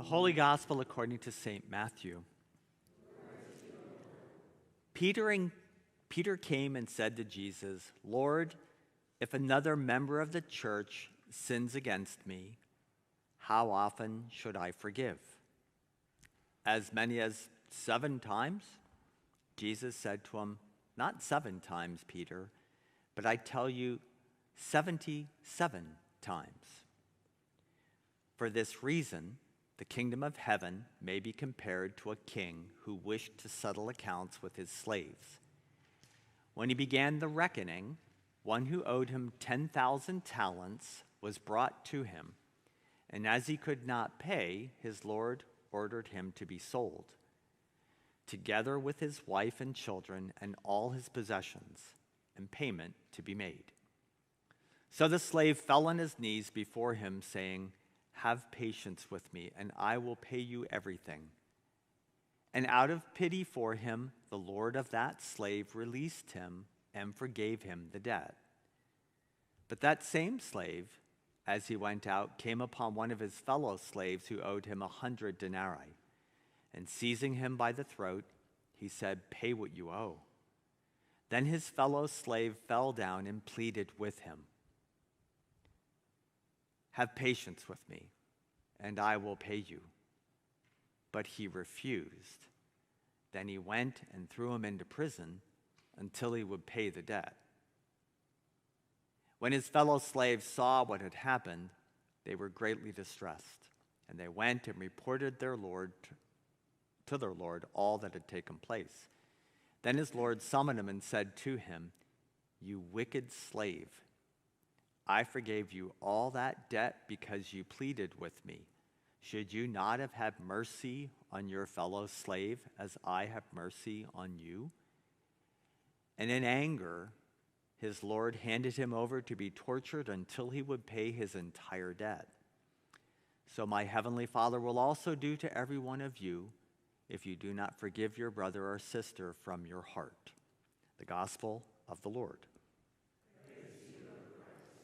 Holy Gospel according to St. Matthew. Peter came and said to Jesus, "Lord, if another member of the church sins against me, how often should I forgive? As many as 7 times?" Jesus said to him, "Not 7 times, Peter, but I tell you 77 times. For this reason, the kingdom of heaven may be compared to a king who wished to settle accounts with his slaves. When he began the reckoning, one who owed him 10,000 talents was brought to him, and as he could not pay, his lord ordered him to be sold, together with his wife and children and all his possessions, and payment to be made. So the slave fell on his knees before him, saying, 'Have patience with me, and I will pay you everything.' And out of pity for him, the lord of that slave released him and forgave him the debt. But that same slave, as he went out, came upon one of his fellow slaves who owed him 100 denarii. And seizing him by the throat, he said, 'Pay what you owe.' Then his fellow slave fell down and pleaded with him, 'Have patience with me, and I will pay you.' But he refused. Then he went and threw him into prison until he would pay the debt. When his fellow slaves saw what had happened, they were greatly distressed, and they went and reported to their lord all that had taken place. Then his lord summoned him and said to him, 'You wicked slave, I forgave you all that debt because you pleaded with me. Should you not have had mercy on your fellow slave as I have mercy on you?' And in anger, his lord handed him over to be tortured until he would pay his entire debt. So my heavenly Father will also do to every one of you if you do not forgive your brother or sister from your heart." The Gospel of the Lord.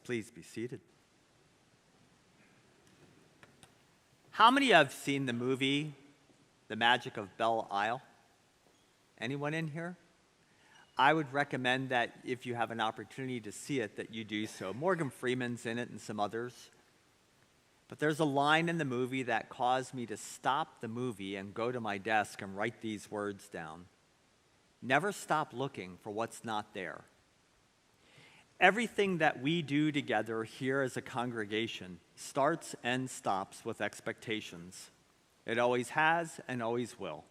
Please be seated. How many have seen the movie The Magic of Belle Isle? Anyone in here? I would recommend that if you have an opportunity to see it, that you do so. Morgan Freeman's in it and some others. But there's a line in the movie that caused me to stop the movie and go to my desk and write these words down. Never stop looking for what's not there. Everything that we do together here as a congregation starts and stops with expectations. It always has and always will.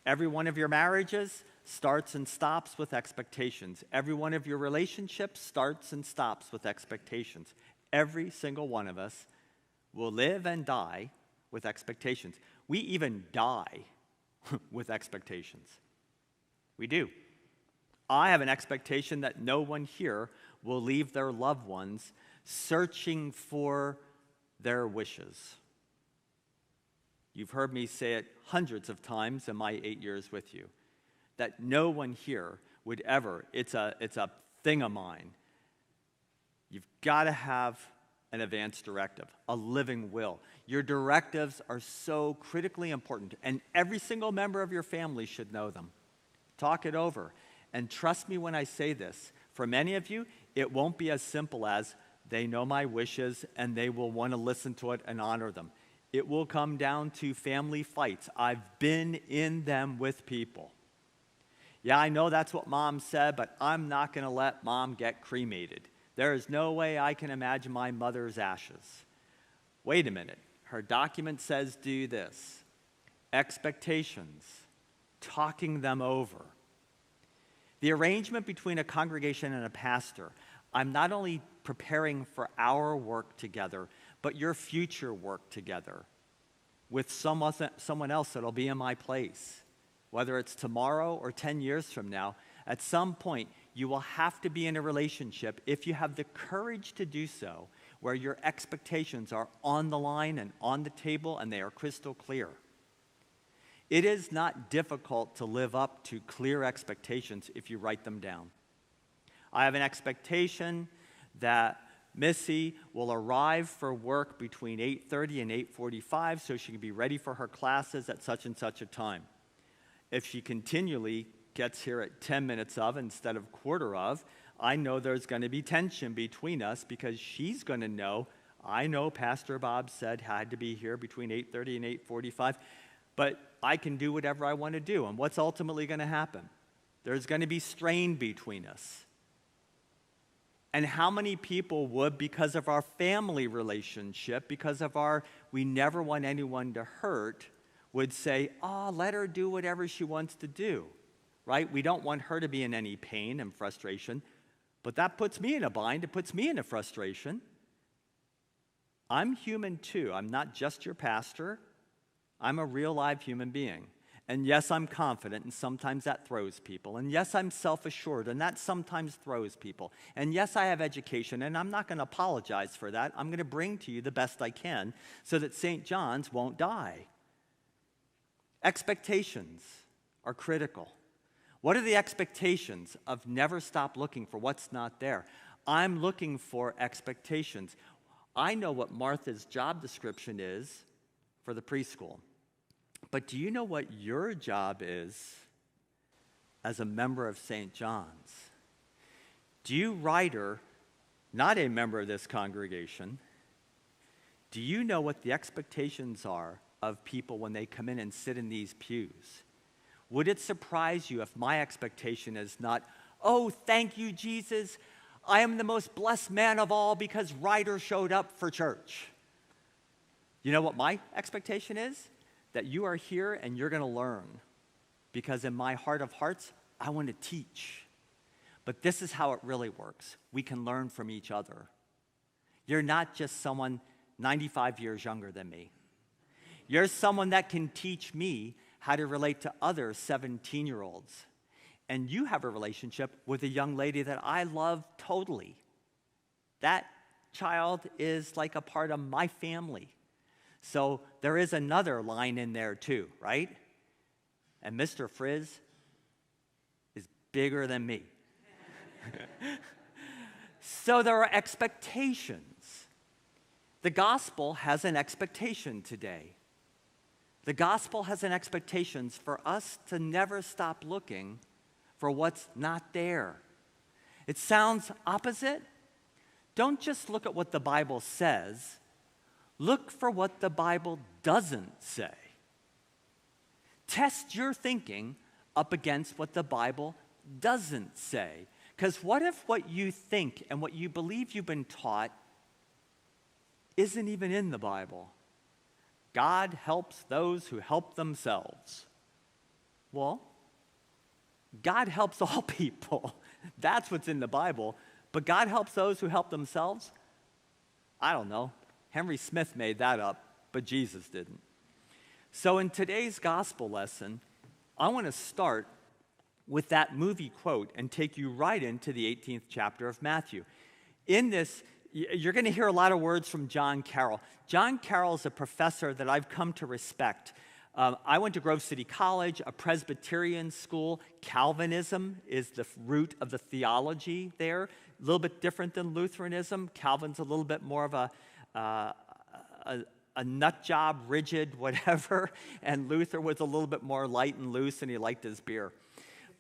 Every one of your marriages starts and stops with expectations. Every one of your relationships starts and stops with expectations. Every single one of us will live and die with expectations. We even die with expectations. We do. I have an expectation that no one here will leave their loved ones searching for their wishes. You've heard me say it hundreds of times in my 8 years with you, that no one here would ever, it's a thing of mine. You've got to have an advance directive, a living will. Your directives are so critically important, and every single member of your family should know them. Talk it over. And trust me when I say this, for many of you, it won't be as simple as they know my wishes and they will want to listen to it and honor them. It will come down to family fights. I've been in them with people. Yeah, I know that's what mom said, but I'm not going to let mom get cremated. There is no way I can imagine my mother's ashes. Wait a minute. Her document says do this. Expectations. Talking them over. The arrangement between a congregation and a pastor, I'm not only preparing for our work together, but your future work together with someone else that'll be in my place. Whether it's tomorrow or 10 years from now, at some point, you will have to be in a relationship, if you have the courage to do so, where your expectations are on the line and on the table and they are crystal clear. It is not difficult to live up to clear expectations if you write them down. I have an expectation that Missy will arrive for work between 8:30 and 8:45 so she can be ready for her classes at such and such a time. If she continually gets here at 10 minutes of instead of quarter of, I know there's going to be tension between us because she's going to know, I know Pastor Bob said I had to be here between 8:30 and 8:45, but I can do whatever I want to do. And what's ultimately going to happen? There's going to be strain between us. And how many people would, because of our family relationship, because of we never want anyone to hurt, would say, let her do whatever she wants to do, right? We don't want her to be in any pain and frustration, but that puts me in a bind. It puts me in a frustration. I'm human too. I'm not just your pastor. I'm a real live human being. And yes, I'm confident, and sometimes that throws people. And yes, I'm self-assured, and that sometimes throws people. And yes, I have education, and I'm not going to apologize for that. I'm going to bring to you the best I can so that St. John's won't die. Expectations are critical. What are the expectations of never stop looking for what's not there? I'm looking for expectations. I know what Martha's job description is for the preschool. But do you know what your job is as a member of St. John's? Do you, Ryder, not a member of this congregation, do you know what the expectations are of people when they come in and sit in these pews? Would it surprise you if my expectation is not, oh, thank you, Jesus, I am the most blessed man of all because Ryder showed up for church? You know what my expectation is? That you are here and you're going to learn. Because in my heart of hearts, I want to teach. But this is how it really works. We can learn from each other. You're not just someone 95 years younger than me. You're someone that can teach me how to relate to other 17-year-olds. And you have a relationship with a young lady that I love totally. That child is like a part of my family. So there is another line in there too, right? And Mr. Frizz is bigger than me. So there are expectations. The gospel has an expectation today. The gospel has an expectation for us to never stop looking for what's not there. It sounds opposite. Don't just look at what the Bible says. Look for what the Bible doesn't say. Test your thinking up against what the Bible doesn't say. Because what if what you think and what you believe you've been taught isn't even in the Bible? God helps those who help themselves. Well, God helps all people. That's what's in the Bible. But God helps those who help themselves? I don't know. Henry Smith made that up, but Jesus didn't. So in today's gospel lesson, I want to start with that movie quote and take you right into the 18th chapter of Matthew. In this, you're going to hear a lot of words from John Carroll. John Carroll is a professor that I've come to respect. I went to Grove City College, a Presbyterian school. Calvinism is the root of the theology there. A little bit different than Lutheranism. Calvin's a little bit more of a nut job, rigid, whatever, and Luther was a little bit more light and loose, and he liked his beer.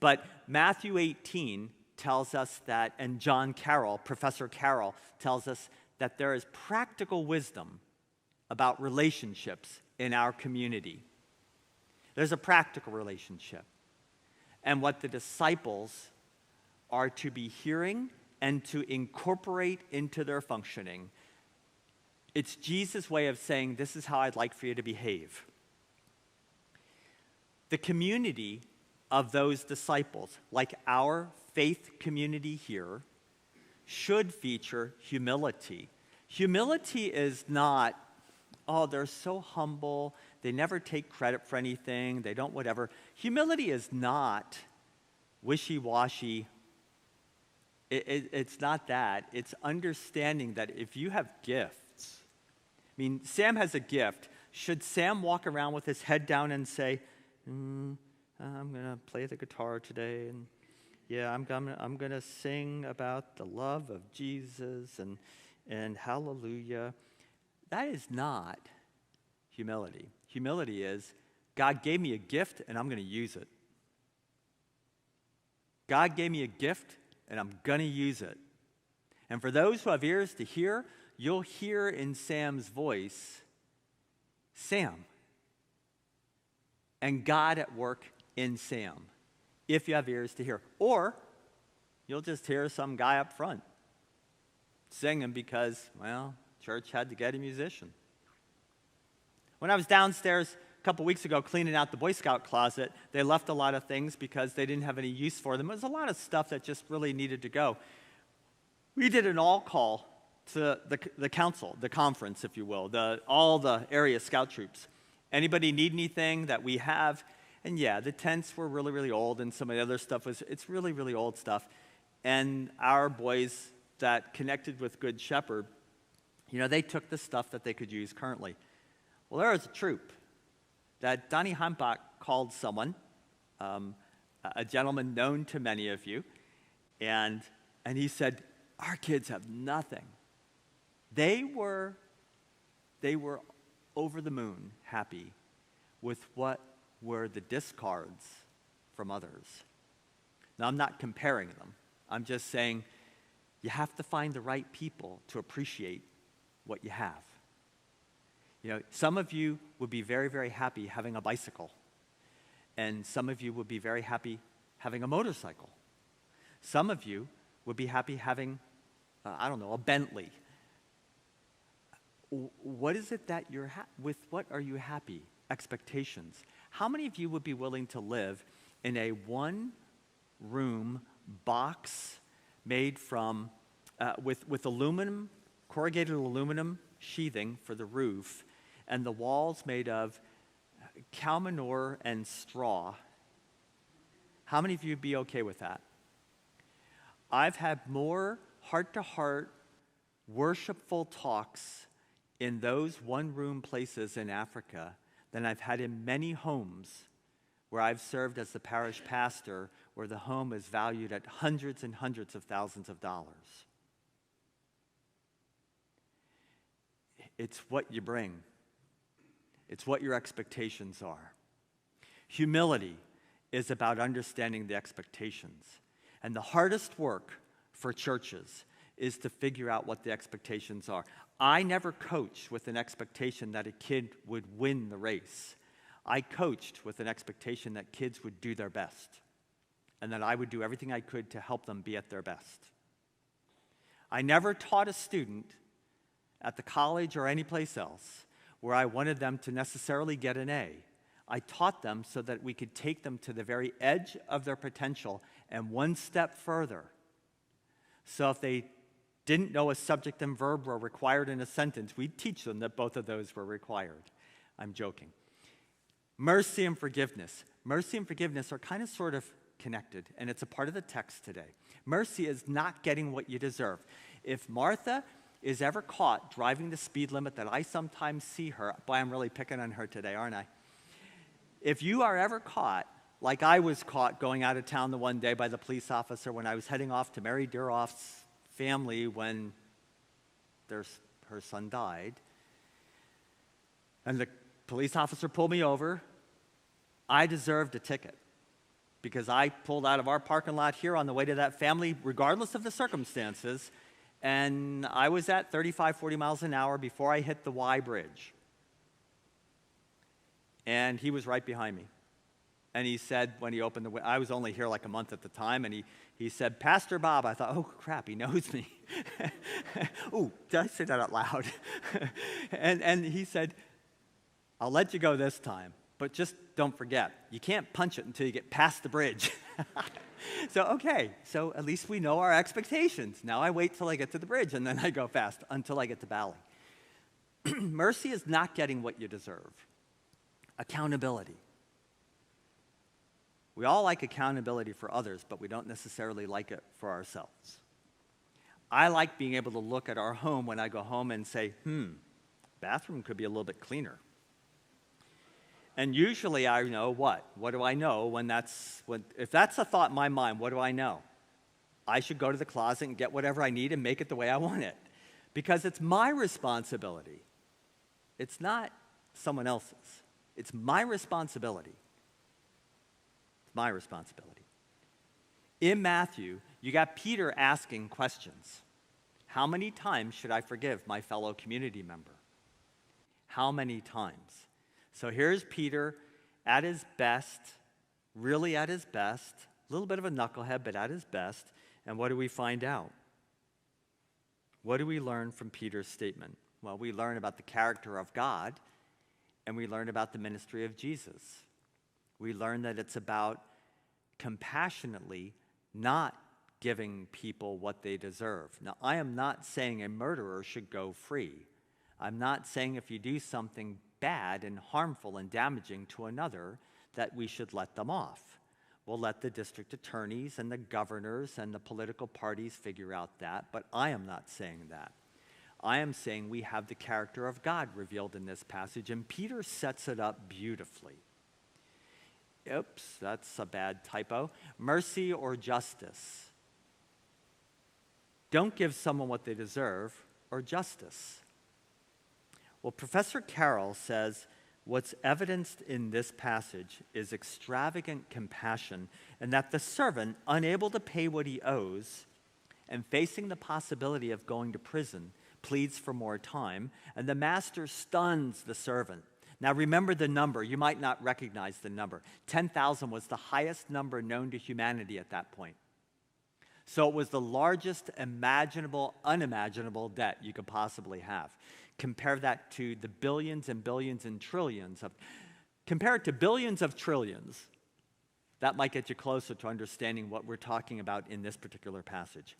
But Matthew 18 tells us that, and John Carroll, Professor Carroll, tells us that there is practical wisdom about relationships in our community. There's a practical relationship. And what the disciples are to be hearing and to incorporate into their functioning. It's Jesus' way of saying, this is how I'd like for you to behave. The community of those disciples, like our faith community here, should feature humility. Humility is not, oh, they're so humble, they never take credit for anything, they don't whatever. Humility is not wishy-washy. It's not that. It's understanding that if you have gifts, I mean, Sam has a gift. Should Sam walk around with his head down and say, I'm going to play the guitar today, and yeah, I'm going to sing about the love of Jesus, and and hallelujah. That is not humility. Humility is, God gave me a gift and I'm going to use it. God gave me a gift and I'm going to use it. And for those who have ears to hear, you'll hear in Sam's voice, Sam. And God at work in Sam, if you have ears to hear. Or you'll just hear some guy up front singing because, well, church had to get a musician. When I was downstairs a couple weeks ago cleaning out the Boy Scout closet, they left a lot of things because they didn't have any use for them. There was a lot of stuff that just really needed to go. We did an all-call to the council, the conference, if you will, all the area scout troops. Anybody need anything that we have? And yeah, the tents were really, really old, and some of the other stuff it's really, really old stuff. And our boys that connected with Good Shepherd, they took the stuff that they could use currently. Well, there was a troop that Donnie Heimbach called someone, a gentleman known to many of you, and he said, our kids have nothing. They were over the moon happy with what were the discards from others. Now, I'm not comparing them. I'm just saying you have to find the right people to appreciate what you have. Some of you would be very, very happy having a bicycle. And some of you would be very happy having a motorcycle. Some of you would be happy having, a Bentley. What is it that with what are you happy? Expectations. How many of you would be willing to live in a one-room box made from, with aluminum, corrugated aluminum sheathing for the roof, and the walls made of cow manure and straw? How many of you would be okay with that? I've had more heart-to-heart, worshipful talks in those one-room places in Africa than I've had in many homes where I've served as the parish pastor, where the home is valued at hundreds and hundreds of thousands of dollars. It's what you bring. It's what your expectations are. Humility is about understanding the expectations. And the hardest work for churches is to figure out what the expectations are. I never coached with an expectation that a kid would win the race. I coached with an expectation that kids would do their best and that I would do everything I could to help them be at their best. I never taught a student at the college or anyplace else where I wanted them to necessarily get an A. I taught them so that we could take them to the very edge of their potential and one step further. So if they didn't know a subject and verb were required in a sentence, we'd teach them that both of those were required. I'm joking. Mercy and forgiveness. Mercy and forgiveness are kind of sort of connected, and it's a part of the text today. Mercy is not getting what you deserve. If Martha is ever caught driving the speed limit that I sometimes see her, boy, I'm really picking on her today, aren't I? If you are ever caught, like I was caught going out of town the one day by the police officer when I was heading off to Mary Duroff's family when her son died, and the police officer pulled me over, I deserved a ticket because I pulled out of our parking lot here on the way to that family, regardless of the circumstances, and I was at 35, 40 miles an hour before I hit the Y bridge. And he was right behind me. And he said, when he opened the window, I was only here like a month at the time, and he said, Pastor Bob. I thought, oh, crap, he knows me. Ooh, did I say that out loud? and he said, I'll let you go this time, but just don't forget, you can't punch it until you get past the bridge. So, okay, so at least we know our expectations. Now I wait till I get to the bridge, and then I go fast until I get to Bali. Mercy is not getting what you deserve. Accountability. We all like accountability for others, but we don't necessarily like it for ourselves. I like being able to look at our home when I go home and say, bathroom could be a little bit cleaner. And usually I know what? What do I know if that's a thought in my mind, what do I know? I should go to the closet and get whatever I need and make it the way I want it. because it's my responsibility. It's not someone else's. It's my responsibility. It's my responsibility. In Matthew, you got Peter asking questions. How many times should I forgive my fellow community member? How many times? So here's Peter at his best, really at his best, a little bit of a knucklehead, but at his best. And what do we find out? What do we learn from Peter's statement? Well, we learn about the character of God, and we learn about the ministry of Jesus. We learn that it's about compassionately not giving people what they deserve. Now, I am not saying a murderer should go free. I'm not saying if you do something bad and harmful and damaging to another that we should let them off. We'll let the district attorneys and the governors and the political parties figure out that, but I am not saying that. I am saying we have the character of God revealed in this passage, and Peter sets it up beautifully. Oops, that's a bad typo. Mercy or justice. Don't give someone what they deserve, or justice. Well, Professor Carroll says what's evidenced in this passage is extravagant compassion, and that the servant, unable to pay what he owes and facing the possibility of going to prison, pleads for more time, and the master stuns the servant. Now remember the number. You might not recognize the number. 10,000 was the highest number known to humanity at that point. So it was the largest imaginable, unimaginable debt you could possibly have. Compare that to the billions and billions and trillions of, compare it to billions of trillions. That might get you closer to understanding what we're talking about in this particular passage.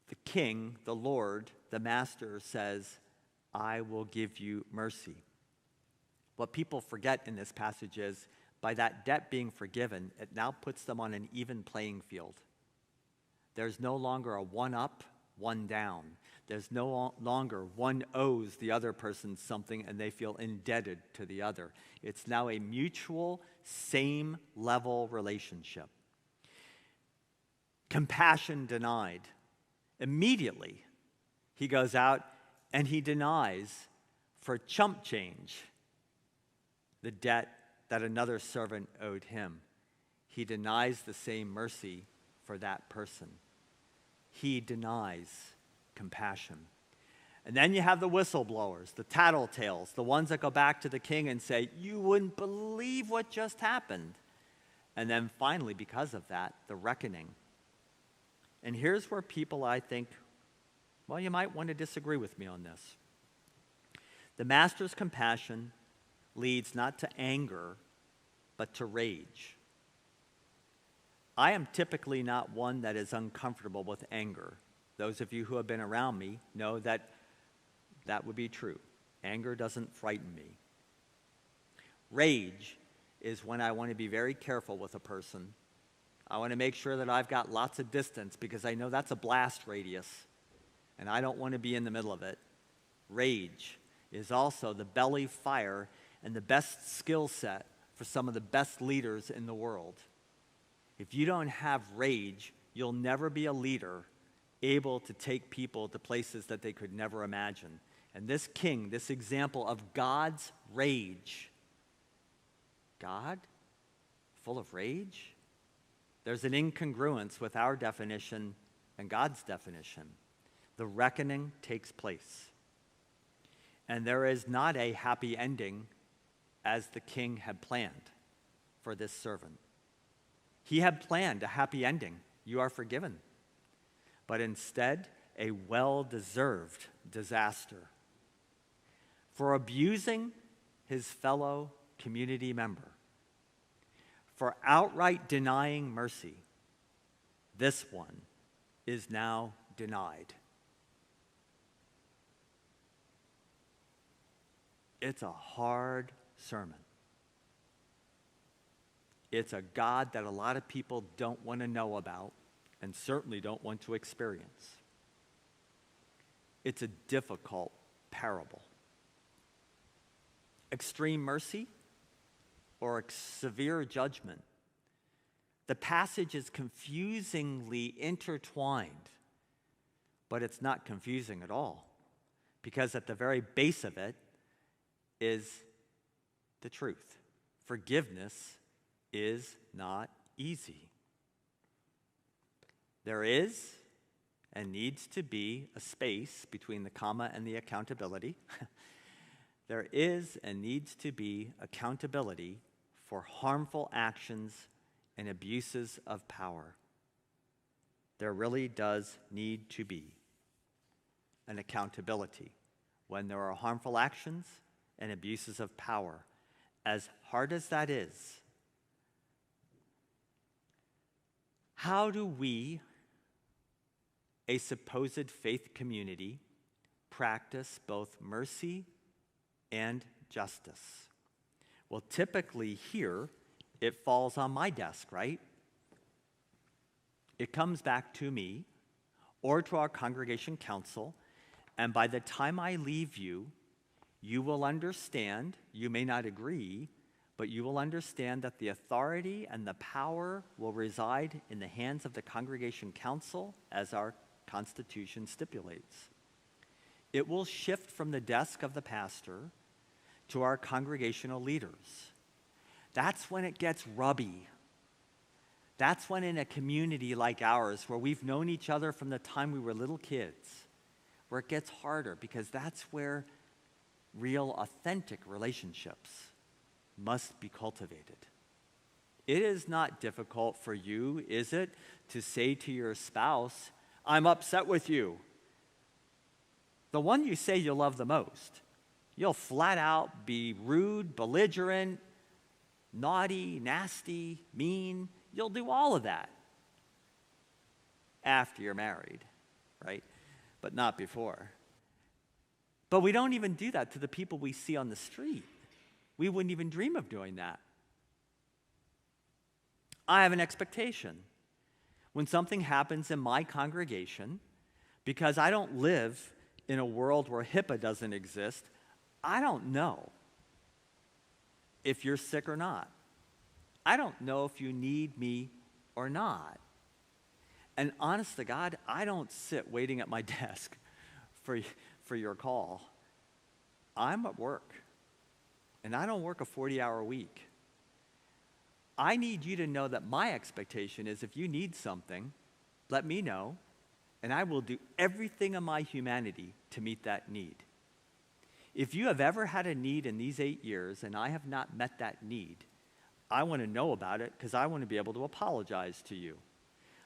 The king, the Lord, the master says, I will give you mercy. What people forget in this passage is, by that debt being forgiven, it now puts them on an even playing field. There's no longer a one up, one down. There's no longer one owes the other person something and they feel indebted to the other. It's now a mutual, same level relationship. Compassion denied. Immediately, he goes out and he denies for chump change the debt that another servant owed him. He denies the same mercy for that person. He denies compassion. And then you have the whistleblowers, the tattletales, the ones that go back to the king and say, you wouldn't believe what just happened. And then finally, because of that, the reckoning. And here's where people, I think, well, you might want to disagree with me on this. The master's compassion leads not to anger, but to rage. I am typically not one that is uncomfortable with anger. Those of you who have been around me know that that would be true. Anger doesn't frighten me. Rage is when I want to be very careful with a person. I want to make sure that I've got lots of distance because I know that's a blast radius, and I don't want to be in the middle of it. Rage is also the belly fire and the best skill set for some of the best leaders in the world. If you don't have rage, you'll never be a leader able to take people to places that they could never imagine. And this king, this example of God's rage, God full of rage? There's an incongruence with our definition and God's definition. The reckoning takes place. And there is not a happy ending as the king had planned for this servant. He had planned a happy ending. You are forgiven. But instead, a well-deserved disaster. For abusing his fellow community member, for outright denying mercy, this one is now denied. It's a hard sermon. It's a God that a lot of people don't want to know about and certainly don't want to experience. It's a difficult parable. Extreme mercy or severe judgment. The passage is confusingly intertwined but it's not confusing at all, because at the very base of it is the truth. Forgiveness is not easy. There is and needs to be a space between the comma and the accountability. There is and needs to be accountability for harmful actions and abuses of power. There really does need to be an accountability when there are harmful actions and abuses of power. As hard as that is, how do we, a supposed faith community, practice both mercy and justice? Well, typically here, it falls on my desk, right? It comes back to me or to our congregation council, and by the time I leave you, you will understand, you may not agree, but you will understand that the authority and the power will reside in the hands of the congregation council as our Constitution stipulates. It will shift from the desk of the pastor to our congregational leaders. That's when it gets rubby. That's when in a community like ours, where we've known each other from the time we were little kids, where it gets harder, because that's where real, authentic relationships must be cultivated. It is not difficult for you, is it, to say to your spouse, I'm upset with you. The one you say you love the most. You'll flat out be rude, belligerent, naughty, nasty, mean. You'll do all of that after you're married, right? But not before. But we don't even do that to the people we see on the street. We wouldn't even dream of doing that. I have an expectation. When something happens in my congregation, because I don't live in a world where HIPAA doesn't exist, I don't know if you're sick or not. I don't know if you need me or not. And honest to God, I don't sit waiting at my desk for your call. I'm at work, and I don't work a 40-hour week. I need you to know that my expectation is if you need something, let me know, and I will do everything in my humanity to meet that need. If you have ever had a need in these 8 years and I have not met that need, I want to know about it because I want to be able to apologize to you.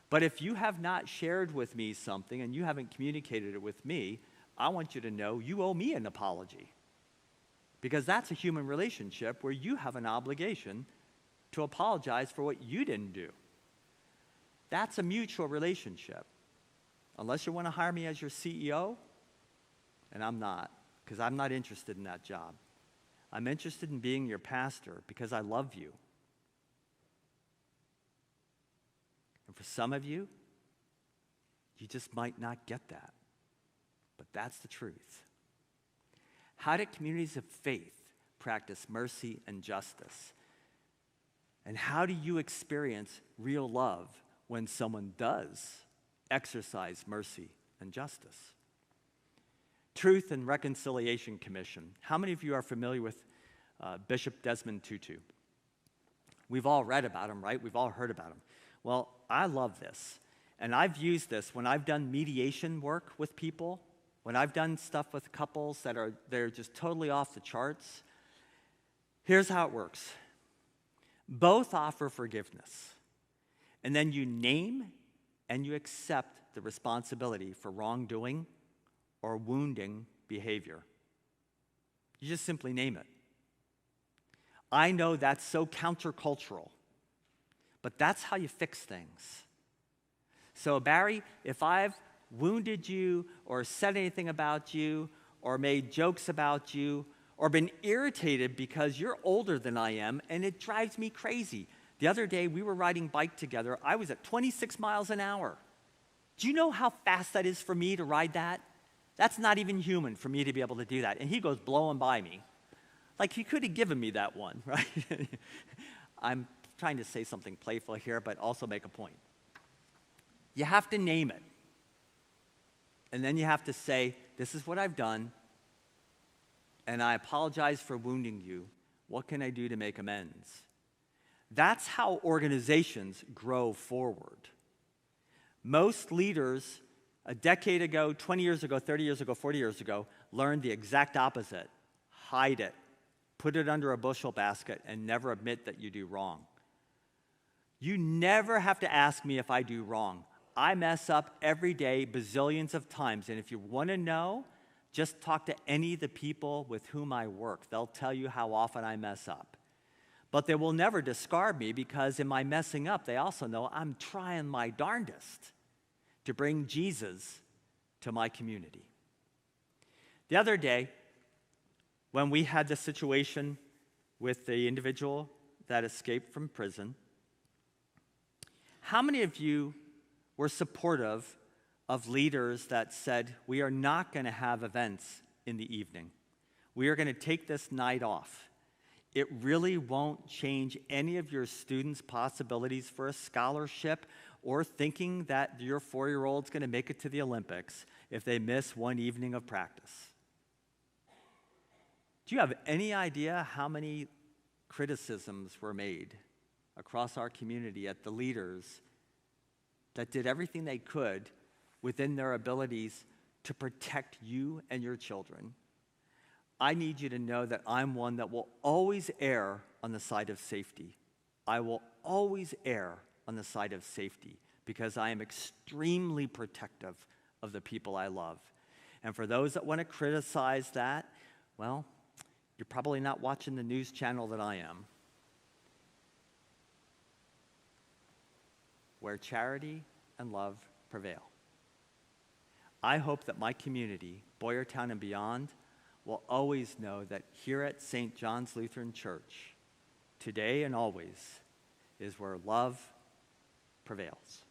But if you have not shared with me something and you haven't communicated it with me, I want you to know you owe me an apology. Because that's a human relationship where you have an obligation to apologize for what you didn't do. That's a mutual relationship. Unless you want to hire me as your CEO, and I'm not, because I'm not interested in that job. I'm interested in being your pastor because I love you. And for some of you, you just might not get that. But that's the truth. How do communities of faith practice mercy and justice? And how do you experience real love when someone does exercise mercy and justice? Truth and Reconciliation Commission. How many of you are familiar with Bishop Desmond Tutu? We've all read about him, right? We've all heard about him. Well, I love this. And I've used this when I've done mediation work with people, when I've done stuff with couples they're just totally off the charts. Here's how it works. Both offer forgiveness. And then you name and you accept the responsibility for wrongdoing or wounding behavior. You just simply name it. I know that's so countercultural, but that's how you fix things. So Barry, if I've wounded you or said anything about you or made jokes about you or been irritated because you're older than I am and it drives me crazy. The other day we were riding bike together. I was at 26 miles an hour. Do you know how fast that is for me to ride that? That's not even human for me to be able to do that. And he goes blowing by me. Like he could have given me that one, right? I'm trying to say something playful here, but also make a point. You have to name it. And then you have to say, this is what I've done, and I apologize for wounding you. What can I do to make amends? That's how organizations grow forward. Most leaders a decade ago, 20 years ago, 30 years ago, 40 years ago, learned the exact opposite. Hide it. Put it under a bushel basket and never admit that you do wrong. You never have to ask me if I do wrong. I mess up every day, bazillions of times. And if you want to know, just talk to any of the people with whom I work. They'll tell you how often I mess up. But they will never discard me because in my messing up, they also know I'm trying my darndest to bring Jesus to my community. The other day, when we had the situation with the individual that escaped from prison, how many of you were supportive of leaders that said, we are not going to have events in the evening. We are going to take this night off. It really won't change any of your students' possibilities for a scholarship or thinking that your 4-year-old's going to make it to the Olympics if they miss one evening of practice. Do you have any idea how many criticisms were made across our community at the leaders that did everything they could within their abilities to protect you and your children? I need you to know that I'm one that will always err on the side of safety. I will always err on the side of safety because I am extremely protective of the people I love. And for those that want to criticize that, well, you're probably not watching the news channel that I am. Where charity and love prevail. I hope that my community, Boyertown and beyond, will always know that here at St. John's Lutheran Church, today and always, is where love prevails.